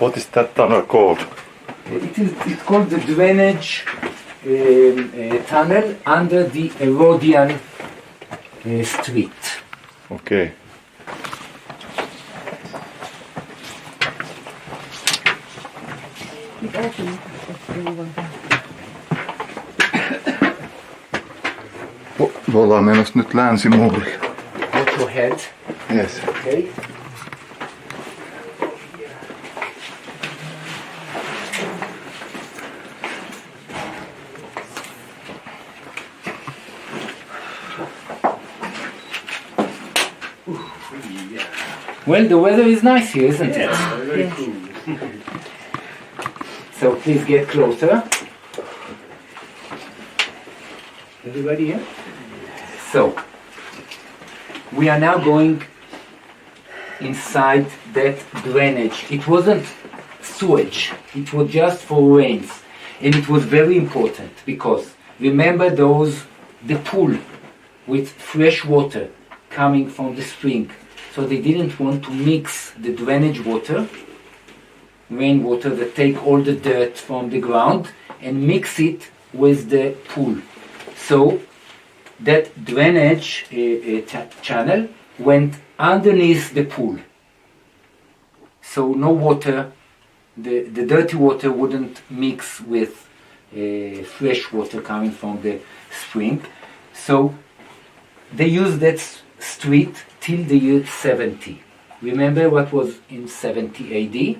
What is that tunnel called? It's called the drainage tunnel under the Herodian street. Okay. Me ollaan menossa nyt länsimuurille. Watch your head. Yes. Okay. Well, the weather is nice here, isn't it? Very cool. So please get closer. Everybody here? So, we are now going inside that drainage. It wasn't sewage, it was just for rains. And it was very important because remember the pool with fresh water coming from the spring. So they didn't want to mix the drainage water, rainwater that take all the dirt from the ground and mix it with the pool. So that drainage channel went underneath the pool. So no water, the dirty water wouldn't mix with fresh water coming from the spring. So they used that street till the year 70. Remember what was in 70 AD?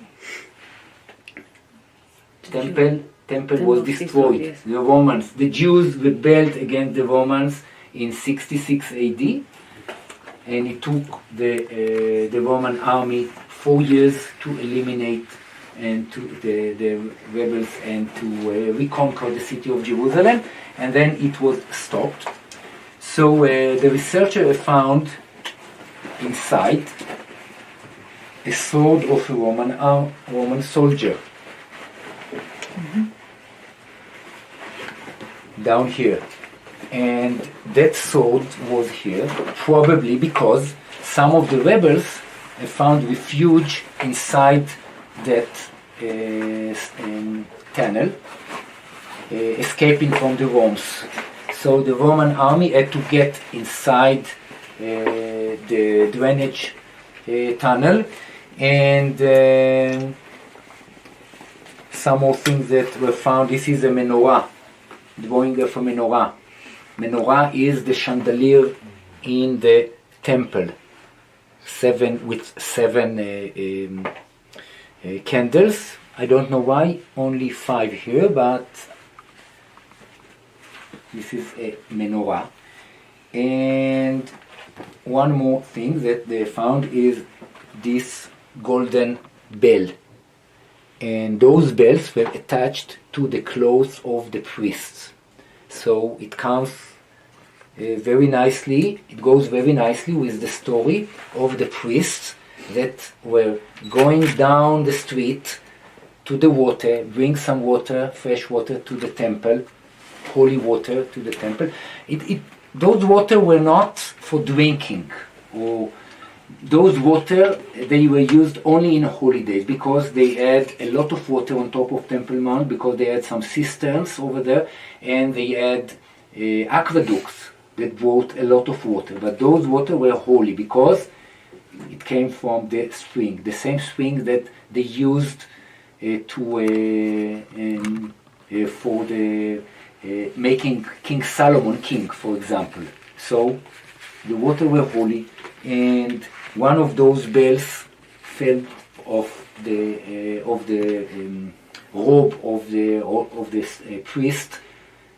Temple was destroyed. Yes. The Romans, the Jews rebelled against the Romans in 66 AD, and it took the Roman army 4 years to eliminate and to the rebels and to reconquer the city of Jerusalem, and then it was stopped. So the researcher found inside a sword of a Roman soldier. Down here, and that sword was here probably because some of the rebels found refuge inside that tunnel, escaping from the Romans. So the Roman army had to get inside the drainage tunnel, and some more things that were found. This is a menorah, drawing of a menorah. Menorah is the chandelier in the temple, with seven candles. I don't know why only 5 here, but this is a menorah. And one more thing that they found is this golden bell. And those bells were attached to the clothes of the priests. So it comes very nicely, it goes very nicely with the story of the priests that were going down the street to the water, bring some water, fresh water to the temple, holy water to the temple. Those water were not for drinking, or those water, they were used only in holidays because they had a lot of water on top of Temple Mount, because they had some cisterns over there, and they had aqueducts that brought a lot of water. But those water were holy because it came from the spring, the same spring that they used for the making King Solomon king, for example. So the water were holy, and one of those bells fell off the robe of the priest,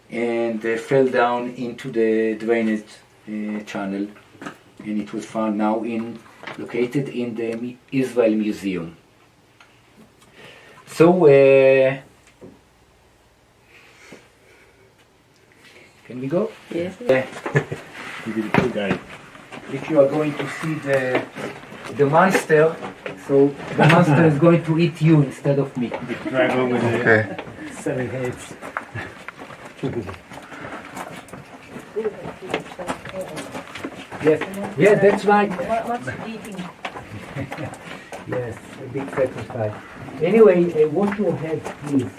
and fell down into the drainage channel, and it was found now located in the Israel Museum. So can we go? Yes. If you are going to see the monster, so the monster is going to eat you instead of me. The dragon with Okay. the 7 heads. Yes, yeah, that's right. What's eating? Yes, a big sacrifice. Anyway, wash your hands, please.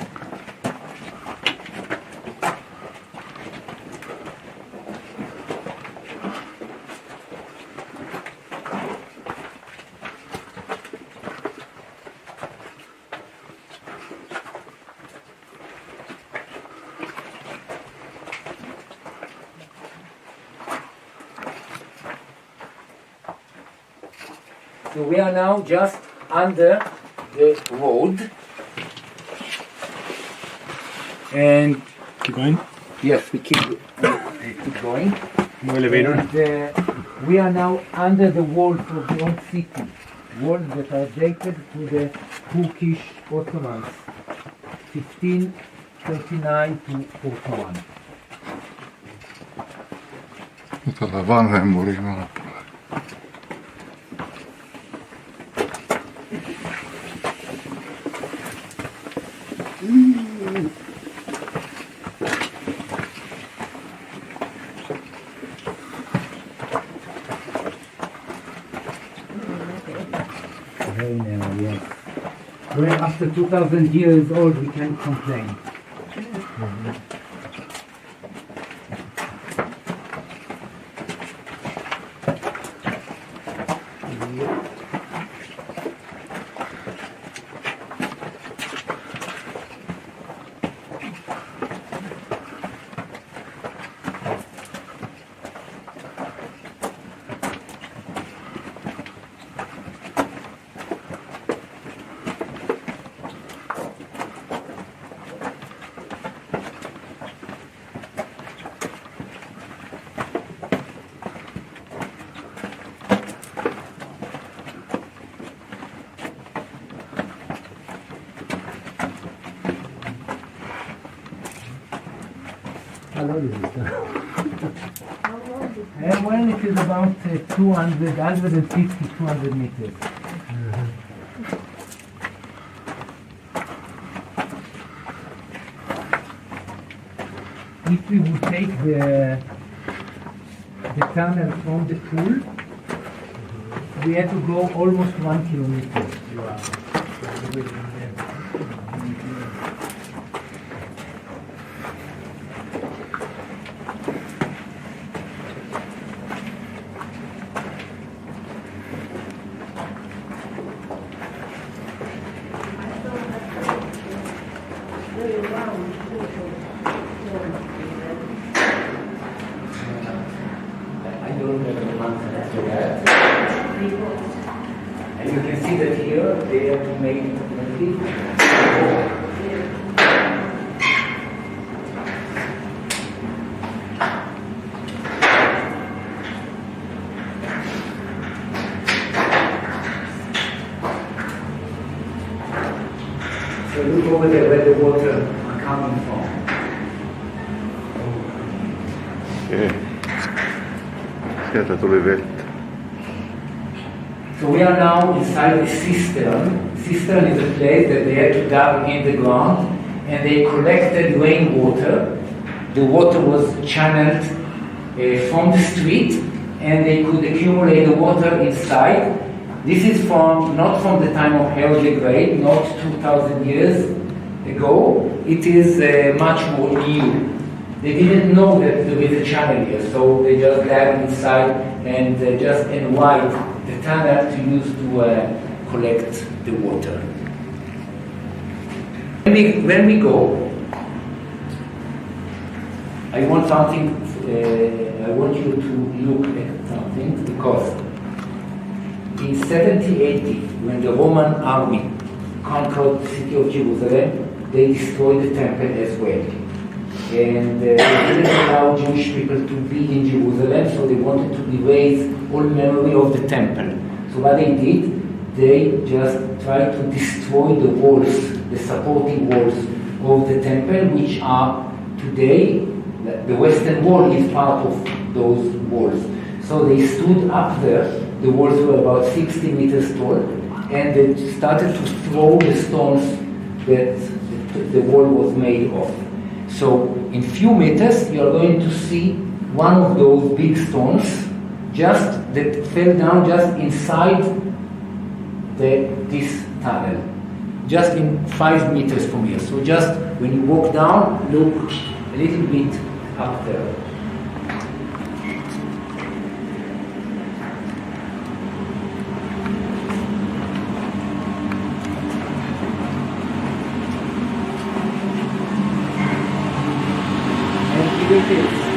So we are now just under the road, and Keep going. yes, we keep going. No elevator. And, we are now under the walls of the old city, walls that are dated to the Turkish Ottomans, 1539 to 41. Tuolla vanhemmurin maapuolella. Very narrow, yes. Well, after 2,000 years old, we can't complain. How long is it? Well, it is about 200, 150, 200 meters. If we would take the tunnel from the pool, we had to go almost 1 kilometer. I don't know the answer to that. And you can see that here they have made it. So look over there where the water are coming from. Okei. Sieltä tuli vettä. So we are now inside the cistern. Cistern is a place that they had to dig in the ground, and they collected rainwater. The water was channeled from the street, and they could accumulate the water inside. This is not from the time of Herodian, not 2,000 years ago. It is much more new. They didn't know that there is a channel here, so they just dug inside and just enwide the tunnel to use to collect the water. When we go, I want something. I want you to look at something, because in 70 AD, when the Roman army conquered the city of Jerusalem, they destroyed the temple as well. And they didn't allow Jewish people to be in Jerusalem, so they wanted to erase all memory of the temple. So what they did, they just tried to destroy the walls, the supporting walls of the temple, which are today, the western wall is part of those walls. So they stood up there, the walls were about 60 meters tall, and they started to throw the stones that the wall was made of. So in few meters you are going to see one of those big stones that fell down just inside this tunnel. just in 5 meters from here. So just when you walk down, look a little bit up there. And here it is.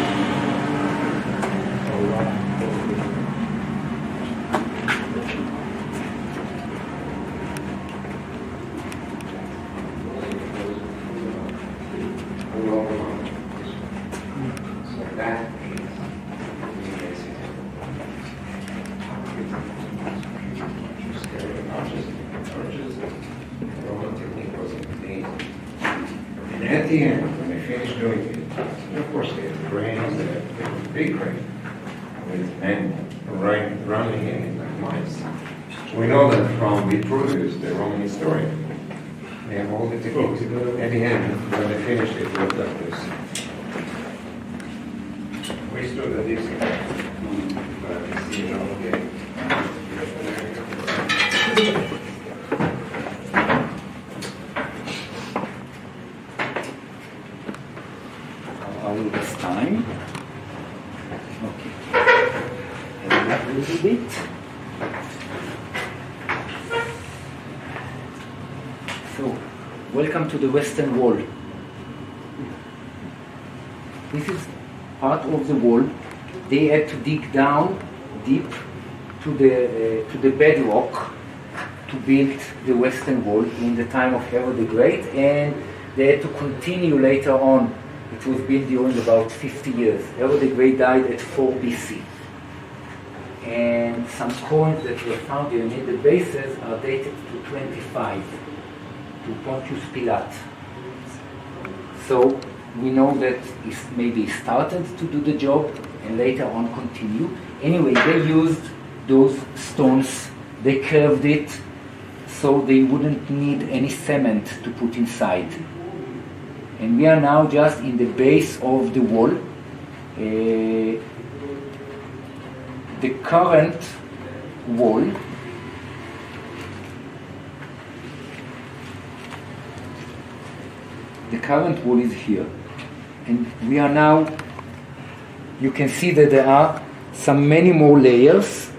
And at the end, when they finished doing it, and of course they had cranes, they had a big crane, with men running in it like mice. We know that from Vitruvius, the Roman historian. They have all the techniques. At the end, when they finished it, looked like this. We stood at this but you see it all okay. How will this time? Okay. And a little bit. So, welcome to the Western Wall. This is part of the wall. They had to dig down deep to the bedrock to build the Western Wall in the time of Herod the Great, and they had to continue later on. It was built during about 50 years. Herod the Great died at 4 BC. And some coins that were found here near the bases are dated to 25, to Pontius Pilate. So we know that he maybe started to do the job and later on continue. Anyway, they used those stones, they curved it so they wouldn't need any cement to put inside. And we are now just in the base of the wall. The current wall is here. And we are now, you can see that there are many more layers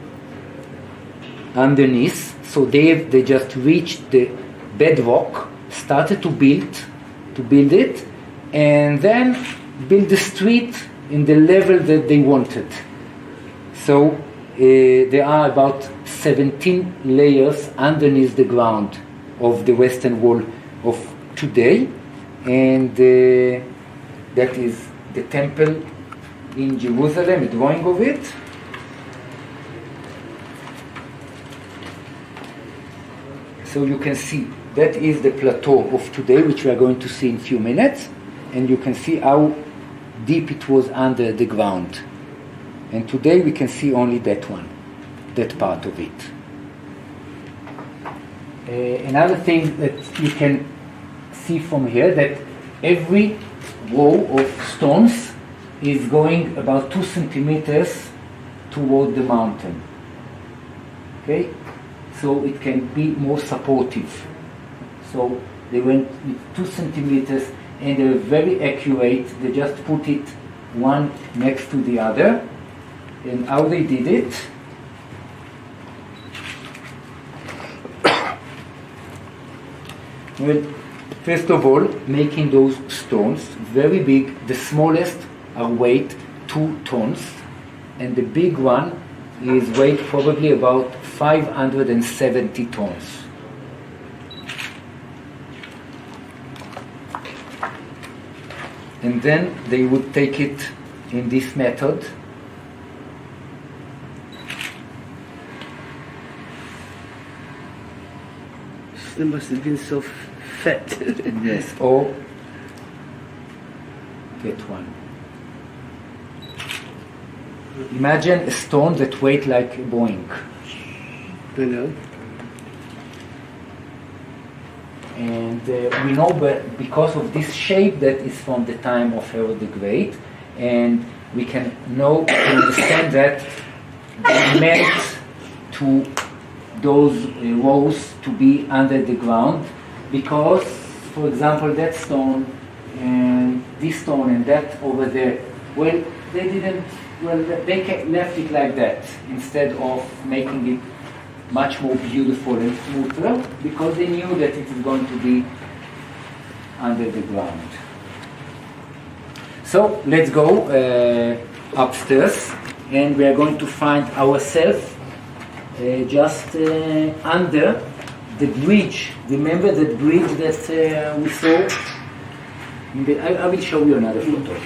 underneath. So they just reached the bedrock, started to build it, and then build the street in the level that they wanted. So there are about 17 layers underneath the ground of the Western Wall of today, and that is the temple in Jerusalem, a drawing of it. So you can see that is the plateau of today, which we are going to see in a few minutes, and you can see how deep it was under the ground. And today we can see only that part of it. Another thing that you can see from here, that every row of stones is going about 2 centimeters toward the mountain. Okay? So it can be more supportive. So they went with 2 centimeters and they were very accurate. They just put it one next to the other. And how they did it? Well, first of all, making those stones very big. The smallest are weight 2 tons, and the big one is weight probably about 570 tons. And then they would take it in this method. They must have been so fat. Yes, or that one. Imagine a stone that weighs like a Boeing. You know. And we know because of this shape that is from the time of Herod the Great, and we can know to understand that they meant to those rows to be under the ground because, for example, that stone and this stone and that over there, well, they didn't, well, they left it like that instead of making it much more beautiful and smoother, because they knew that it is going to be under the ground. So let's go upstairs, and we are going to find ourselves just under the bridge. Remember that bridge that we saw? I will show you another photo.